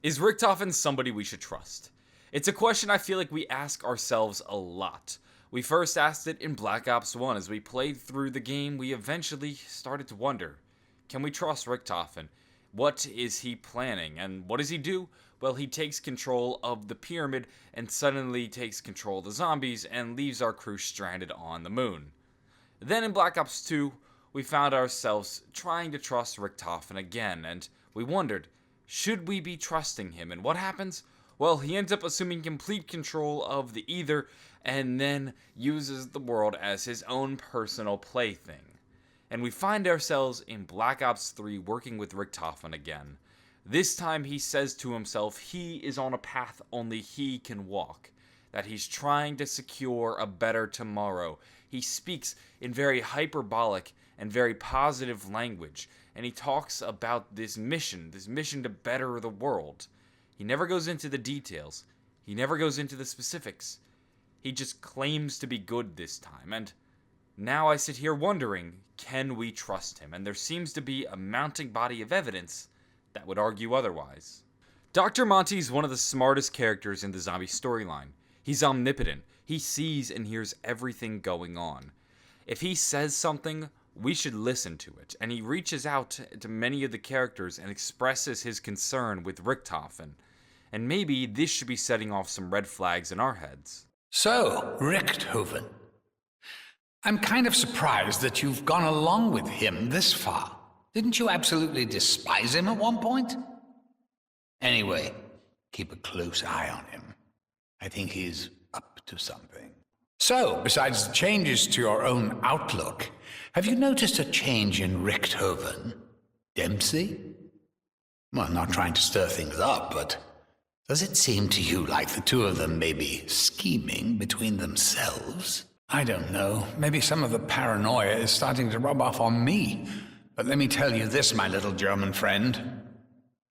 Is Richtofen somebody we should trust? It's a question I feel like we ask ourselves a lot. We first asked it in Black Ops 1. As we played through the game, we eventually started to wonder, can we trust Richtofen? What is he planning? And what does he do? Well, he takes control of the pyramid and suddenly takes control of the zombies and leaves our crew stranded on the moon. Then in Black Ops 2, we found ourselves trying to trust Richtofen again, and we wondered, should we be trusting him? And what happens? Well, he ends up assuming complete control of the Ether and then uses the world as his own personal plaything. And we find ourselves in Black Ops 3 working with Richtofen again. This time he says to himself he is on a path only he can walk, that he's trying to secure a better tomorrow. He speaks in very hyperbolic and very positive language, and he talks about this mission to better the world. He never goes into the details. He never goes into the specifics. He just claims to be good this time, and now I sit here wondering, can we trust him? And there seems to be a mounting body of evidence that would argue otherwise. Dr. Monty is one of the smartest characters in the zombie storyline. He's omnipotent. He sees and hears everything going on. If he says something, we should listen to it, and he reaches out to many of the characters and expresses his concern with Richtofen. And maybe this should be setting off some red flags in our heads. So, Richtofen. I'm kind of surprised that you've gone along with him this far. Didn't you absolutely despise him at one point? Anyway, keep a close eye on him. I think he's up to something. So, besides the changes to your own outlook, have you noticed a change in Richtofen? Dempsey? Well, I'm not trying to stir things up, but does it seem to you like the two of them may be scheming between themselves? I don't know. Maybe some of the paranoia is starting to rub off on me. But let me tell you this, my little German friend.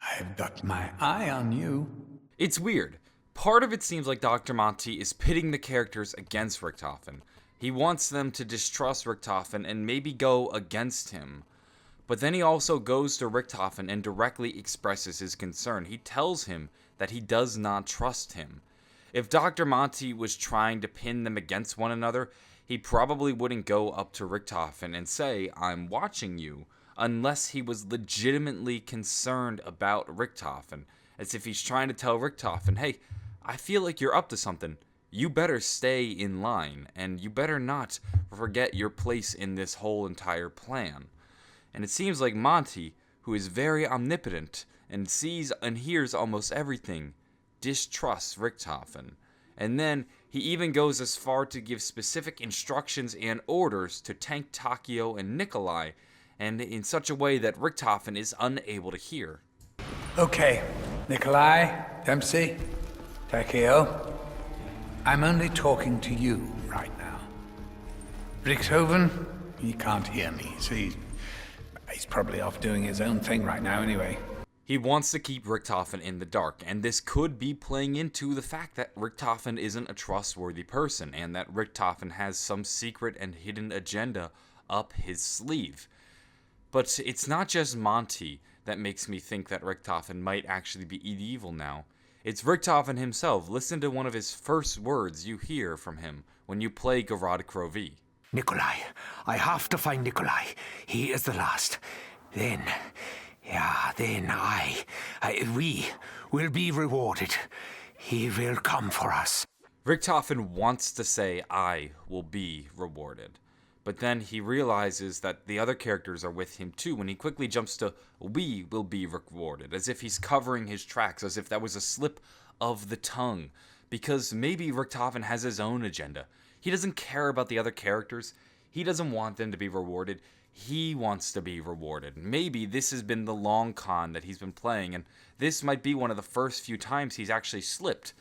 I've got my eye on you. It's weird. Part of it seems like Dr. Monty is pitting the characters against Richtofen. He wants them to distrust Richtofen and maybe go against him. But then he also goes to Richtofen and directly expresses his concern. He tells him that he does not trust him. If Dr. Monty was trying to pin them against one another, he probably wouldn't go up to Richtofen and say, "I'm watching you," unless he was legitimately concerned about Richtofen, as if he's trying to tell Richtofen, "Hey, I feel like you're up to something. You better stay in line, and you better not forget your place in this whole entire plan." And it seems like Monty, who is very omnipotent and sees and hears almost everything, distrusts Richtofen. And then he even goes as far to give specific instructions and orders to Tank Takeo and Nikolai, and in such a way that Richtofen is unable to hear. Okay, Nikolai, Dempsey, Takeo, I'm only talking to you right now. Richtofen, he can't hear me, so he's probably off doing his own thing right now anyway. He wants to keep Richtofen in the dark, and this could be playing into the fact that Richtofen isn't a trustworthy person, and that Richtofen has some secret and hidden agenda up his sleeve. But it's not just Monty that makes me think that Richtofen might actually be evil now. It's Richtofen himself. Listen to one of his first words you hear from him when you play Gorod Krovi. Nikolai, I have to find Nikolai. He is the last. Then we will be rewarded. He will come for us. Richtofen wants to say, "I will be rewarded." But then he realizes that the other characters are with him too, and he quickly jumps to, "We will be rewarded," as if he's covering his tracks, as if that was a slip of the tongue. Because maybe Richtofen has his own agenda. He doesn't care about the other characters. He doesn't want them to be rewarded. He wants to be rewarded. Maybe this has been the long con that he's been playing, and this might be one of the first few times he's actually slipped.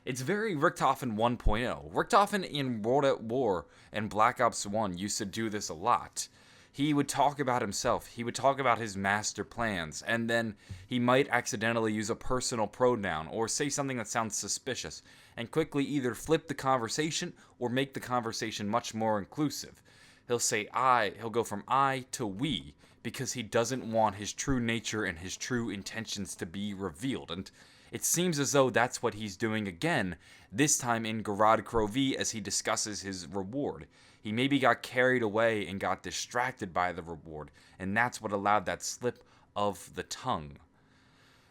It's very Richtofen 1.0. Richtofen in World at War and Black Ops 1 used to do this a lot. He would talk about himself. He would talk about his master plans, and then he might accidentally use a personal pronoun or say something that sounds suspicious, and quickly either flip the conversation or make the conversation much more inclusive. He'll say I, he'll go from I to we, because he doesn't want his true nature and his true intentions to be revealed. And It seems as though that's what he's doing again, this time in Gorod Krovi as he discusses his reward. He maybe got carried away and got distracted by the reward, and that's what allowed that slip of the tongue.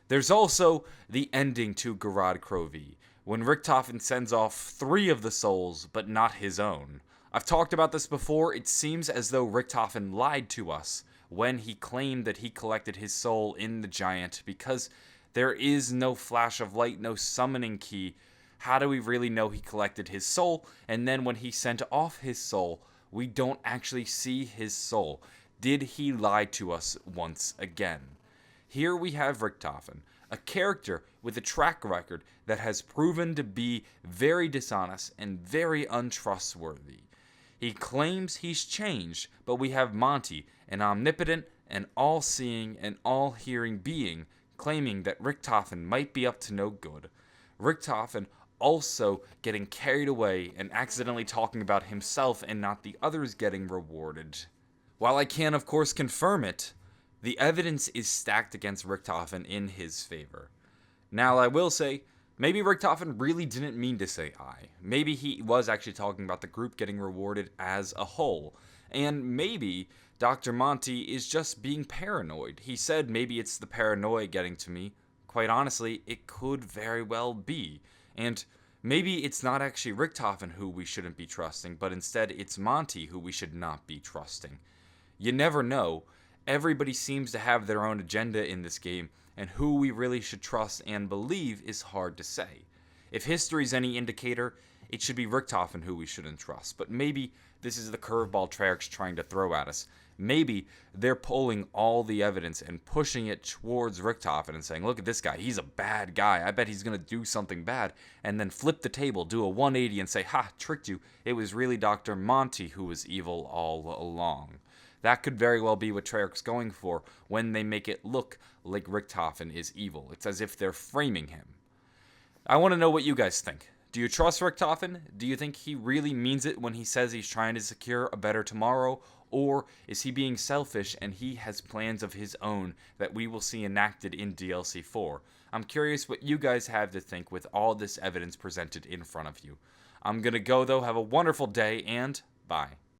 There's also the ending to Gorod Krovi, when Richtofen sends off 3 of the souls, but not his own. I've talked about this before. It seems as though Richtofen lied to us when he claimed that he collected his soul in the giant, because there is no flash of light, no summoning key. How do we really know he collected his soul? And then when he sent off his soul, we don't actually see his soul. Did he lie to us once again? Here we have Richtofen, a character with a track record that has proven to be very dishonest and very untrustworthy. He claims he's changed, but we have Monty, an omnipotent and all-seeing and all-hearing being, claiming that Richtofen might be up to no good. Richtofen also getting carried away and accidentally talking about himself and not the others getting rewarded. While I can of course confirm it, the evidence is stacked against Richtofen in his favor. Now I will say, maybe Richtofen really didn't mean to say I. Maybe he was actually talking about the group getting rewarded as a whole. And maybe Dr. Monty is just being paranoid. He said maybe it's the paranoia getting to me. Quite honestly, it could very well be. And maybe it's not actually Richtofen who we shouldn't be trusting, but instead it's Monty who we should not be trusting. You never know. Everybody seems to have their own agenda in this game, and who we really should trust and believe is hard to say. If history's any indicator, it should be Richtofen who we shouldn't trust, but maybe this is the curveball Treyarch's trying to throw at us. Maybe they're pulling all the evidence and pushing it towards Richtofen and saying, look at this guy, he's a bad guy, I bet he's going to do something bad, and then flip the table, do a 180 and say, ha, tricked you, it was really Dr. Monty who was evil all along. That could very well be what Treyarch's going for when they make it look like Richtofen is evil. It's as if they're framing him. I want to know what you guys think. Do you trust Richtofen? Do you think he really means it when he says he's trying to secure a better tomorrow? Or is he being selfish and he has plans of his own that we will see enacted in DLC 4? I'm curious what you guys have to think with all this evidence presented in front of you. I'm going to go though, have a wonderful day, and bye.